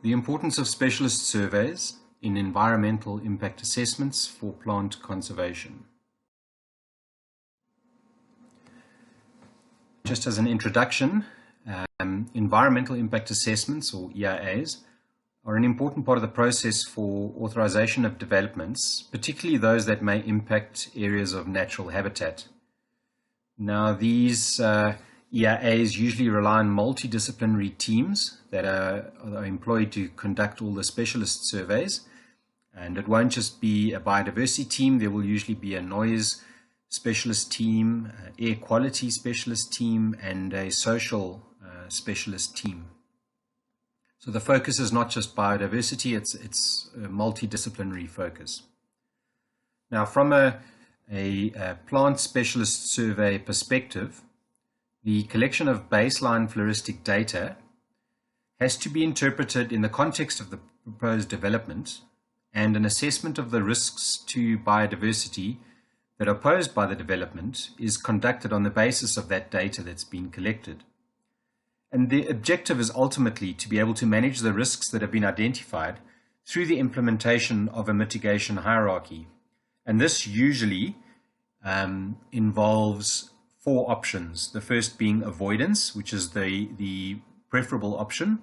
The importance of specialist surveys in environmental impact assessments for plant conservation. Just as an introduction, environmental impact assessments, or EIAs, are an important part of the process for authorization of developments, particularly those that may impact areas of natural habitat. Now, these EIAs usually rely on multidisciplinary teams that are employed to conduct all the specialist surveys. And it won't just be a biodiversity team, there will usually be a noise specialist team, air quality specialist team, and a social specialist team. So the focus is not just biodiversity, it's a multidisciplinary focus. Now, from a plant specialist survey perspective, the collection of baseline floristic data has to be interpreted in the context of the proposed development, and an assessment of the risks to biodiversity that are posed by the development is conducted on the basis of that data that's been collected. And the objective is ultimately to be able to manage the risks that have been identified through the implementation of a mitigation hierarchy. And this usually involves four options. The first being avoidance, which is the preferable option.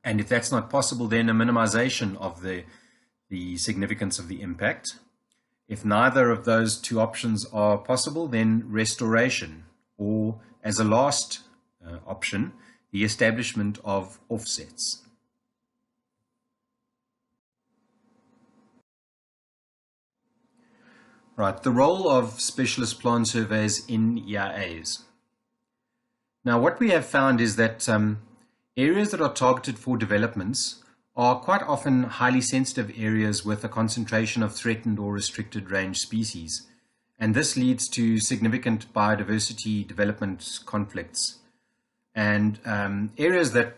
And if that's not possible, then a minimization of the significance of the impact. If neither of those two options are possible, then restoration, or as a last option, the establishment of offsets. Right, the role of specialist plant surveys in EIAs. Now, what we have found is that areas that are targeted for developments are quite often highly sensitive areas with a concentration of threatened or restricted range species. And this leads to significant biodiversity development conflicts. And areas that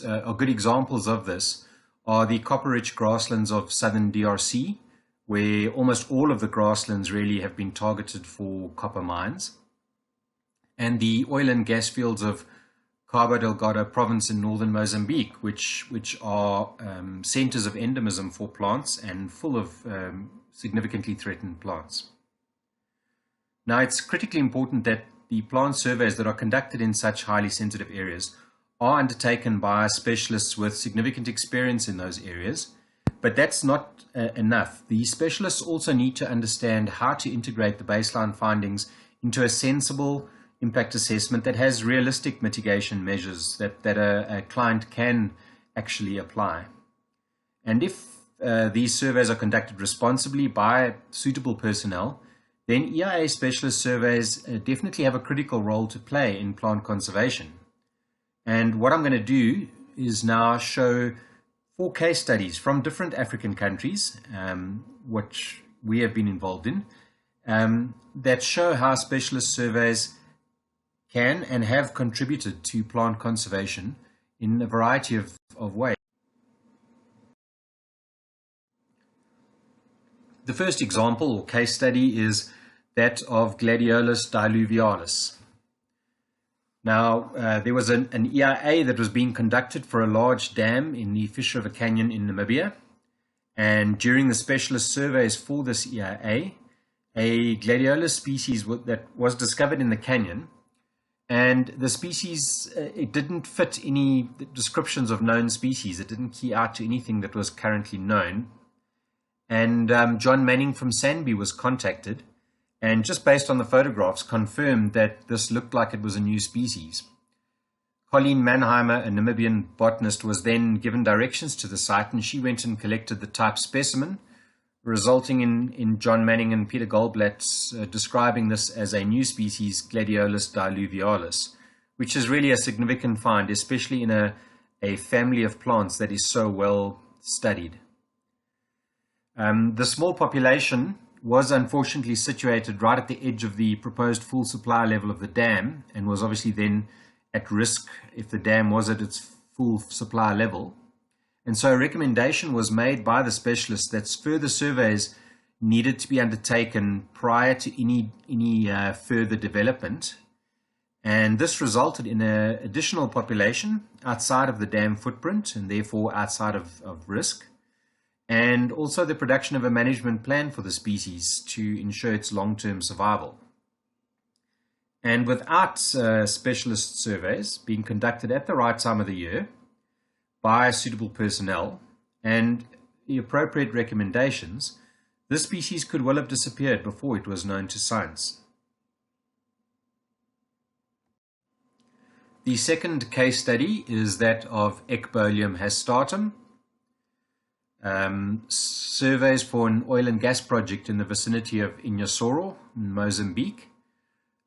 are good examples of this are the copper-rich grasslands of southern DRC, where almost all of the grasslands really have been targeted for copper mines, and the oil and gas fields of Cabo Delgado province in northern Mozambique, which are centers of endemism for plants and full of significantly threatened plants. Now, it's critically important that the plant surveys that are conducted in such highly sensitive areas are undertaken by specialists with significant experience in those areas, but that's not enough. The specialists also need to understand how to integrate the baseline findings into a sensible impact assessment that has realistic mitigation measures that a client can actually apply. And if these surveys are conducted responsibly by suitable personnel, then EIA specialist surveys definitely have a critical role to play in plant conservation. And what I'm going to do is now show 4 case studies from different African countries, which we have been involved in, that show how specialist surveys can and have contributed to plant conservation in a variety of ways. The first example or case study is that of Gladiolus diluvialis. Now, there was an EIA that was being conducted for a large dam in the Fish River Canyon in Namibia, and during the specialist surveys for this EIA, a Gladiolus species that was discovered in the canyon. And the species, it didn't fit any descriptions of known species. It didn't key out to anything that was currently known. And John Manning from Sandby was contacted, and just based on the photographs, confirmed that this looked like it was a new species. Colleen Manheimer, a Namibian botanist, was then given directions to the site, and she went and collected the type specimen, resulting in John Manning and Peter Goldblatt's describing this as a new species, Gladiolus diluvialis, which is really a significant find, especially in a family of plants that is so well studied. The small population was unfortunately situated right at the edge of the proposed full supply level of the dam, and was obviously then at risk if the dam was at its full supply level. And so a recommendation was made by the specialists that further surveys needed to be undertaken prior to any further development. And this resulted in an additional population outside of the dam footprint and therefore outside of risk, and also the production of a management plan for the species to ensure its long-term survival. And without specialist surveys being conducted at the right time of the year by suitable personnel and the appropriate recommendations, this species could well have disappeared before it was known to science. The second case study is that of Ecbolium hastatum. Surveys for an oil and gas project in the vicinity of Inhasoro in Mozambique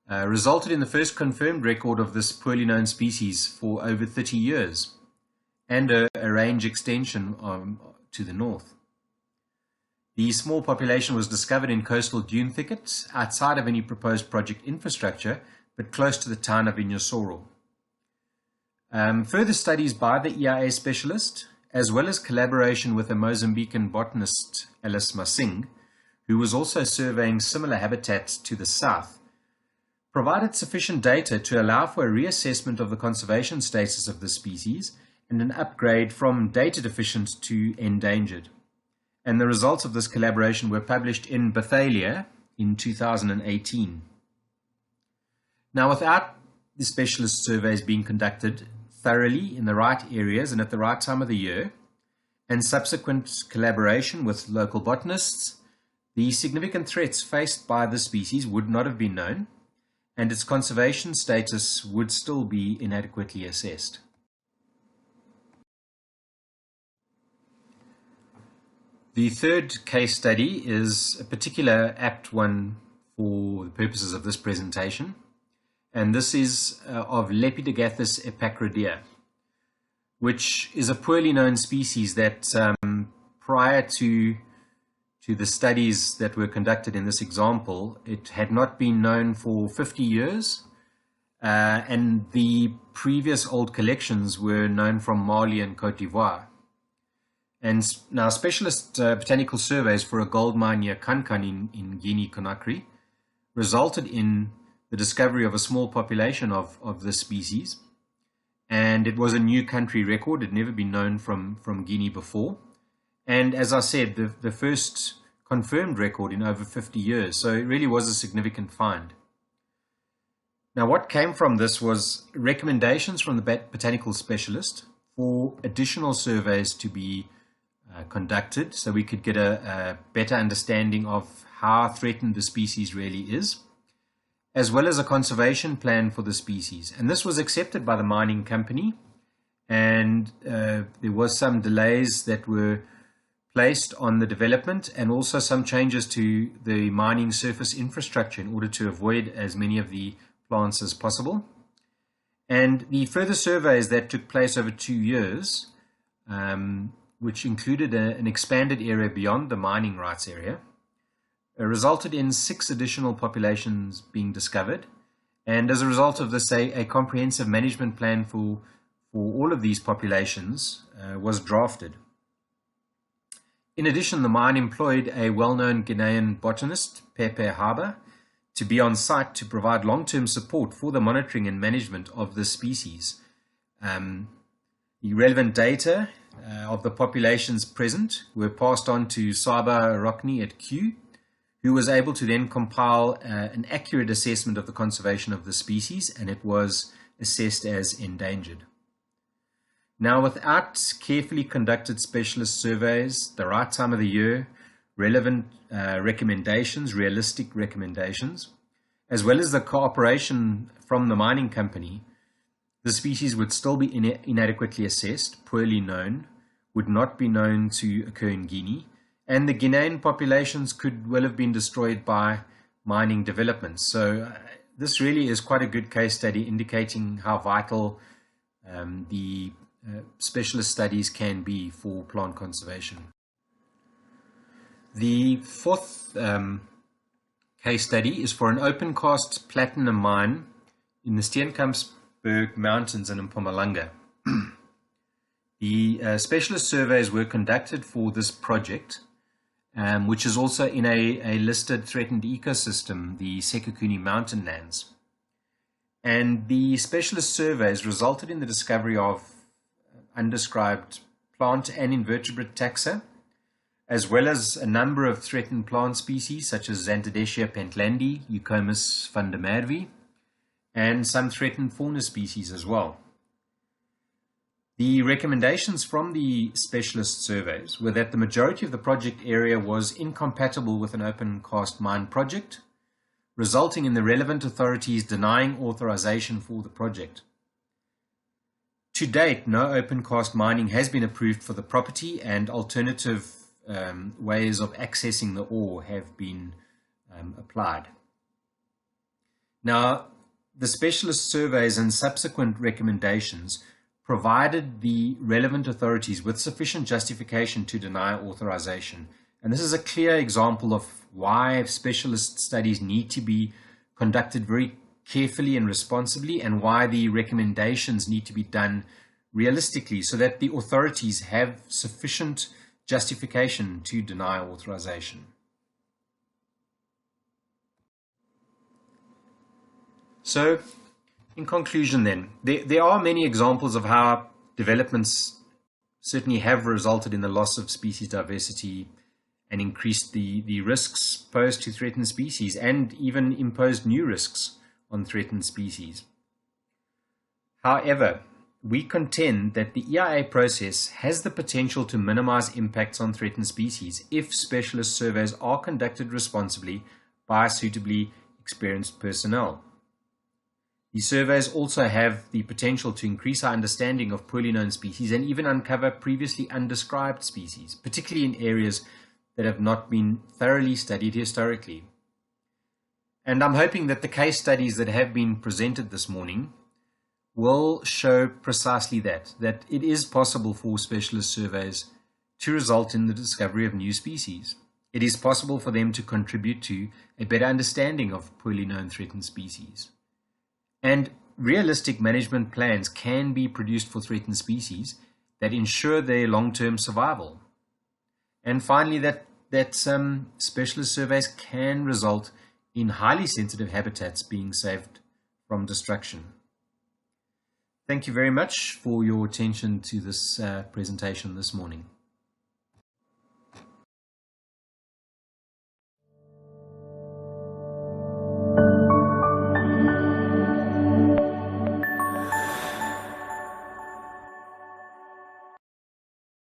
resulted in the first confirmed record of this poorly known species for over 30 years and a range extension to the north. The small population was discovered in coastal dune thickets outside of any proposed project infrastructure, but close to the town of Inhasoro. Further studies by the EIA specialist, as well as collaboration with a Mozambican botanist, Alice Masing, who was also surveying similar habitats to the south, provided sufficient data to allow for a reassessment of the conservation status of the species and an upgrade from data deficient to endangered. And the results of this collaboration were published in Bothalia in 2018. Now, without the specialist surveys being conducted thoroughly in the right areas and at the right time of the year, and subsequent collaboration with local botanists, the significant threats faced by the species would not have been known, and its conservation status would still be inadequately assessed. The third case study is a particular apt one for the purposes of this presentation, and this is of Lepidogethis epecradia, which is a poorly known species that prior to the studies that were conducted in this example, it had not been known for 50 years, and the previous old collections were known from Mali and Cote d'Ivoire. And now specialist botanical surveys for a gold mine near Kankan in Guinea-Conakry resulted in the discovery of a small population of this species, and it was a new country record. It had never been known from Guinea before, and as I said, the first confirmed record in over 50 years, so it really was a significant find. Now, what came from this was recommendations from the botanical specialist for additional surveys to be conducted so we could get a better understanding of how threatened the species really is, as well as a conservation plan for the species. And this was accepted by the mining company, and there was some delays that were placed on the development and also some changes to the mining surface infrastructure in order to avoid as many of the plants as possible. And the further surveys that took place over 2 years, which included an expanded area beyond the mining rights area, resulted in 6 additional populations being discovered. And as a result of this, a comprehensive management plan for all of these populations was drafted. In addition, the mine employed a well-known Ghanaian botanist, Pepe Harbour, to be on site to provide long-term support for the monitoring and management of this species. The relevant data of the populations present were passed on to Saba Rokni at Kew, who was able to then compile an accurate assessment of the conservation of the species, and it was assessed as endangered. Now, without carefully conducted specialist surveys, the right time of the year, relevant recommendations, realistic recommendations, as well as the cooperation from the mining company, the species would still be inadequately assessed, poorly known, would not be known to occur in Guinea, and the Guinean populations could well have been destroyed by mining developments. So this really is quite a good case study indicating how vital the specialist studies can be for plant conservation. The fourth case study is for an open-cast platinum mine in the Steenkampsberg Mountains in Mpumalanga. The specialist surveys were conducted for this project, which is also in a listed threatened ecosystem, the Sekukuni mountain lands. And the specialist surveys resulted in the discovery of undescribed plant and invertebrate taxa, as well as a number of threatened plant species such as Xanthodecia pentlandi, Eucomus van der Merwe, and some threatened fauna species as well. The recommendations from the specialist surveys were that the majority of the project area was incompatible with an open cast mine project, resulting in the relevant authorities denying authorization for the project. To date, no open cast mining has been approved for the property, and alternative ways of accessing the ore have been applied. Now, the specialist surveys and subsequent recommendations provided the relevant authorities with sufficient justification to deny authorization. And this is a clear example of why specialist studies need to be conducted very carefully and responsibly, and why the recommendations need to be done realistically so that the authorities have sufficient justification to deny authorization. So, in conclusion then, there are many examples of how developments certainly have resulted in the loss of species diversity and increased the risks posed to threatened species, and even imposed new risks on threatened species. However, we contend that the EIA process has the potential to minimize impacts on threatened species if specialist surveys are conducted responsibly by suitably experienced personnel. These surveys also have the potential to increase our understanding of poorly known species and even uncover previously undescribed species, particularly in areas that have not been thoroughly studied historically. And I'm hoping that the case studies that have been presented this morning will show precisely that it is possible for specialist surveys to result in the discovery of new species. It is possible for them to contribute to a better understanding of poorly known threatened species. And realistic management plans can be produced for threatened species that ensure their long-term survival. And finally, that some specialist surveys can result in highly sensitive habitats being saved from destruction. Thank you very much for your attention to this presentation this morning.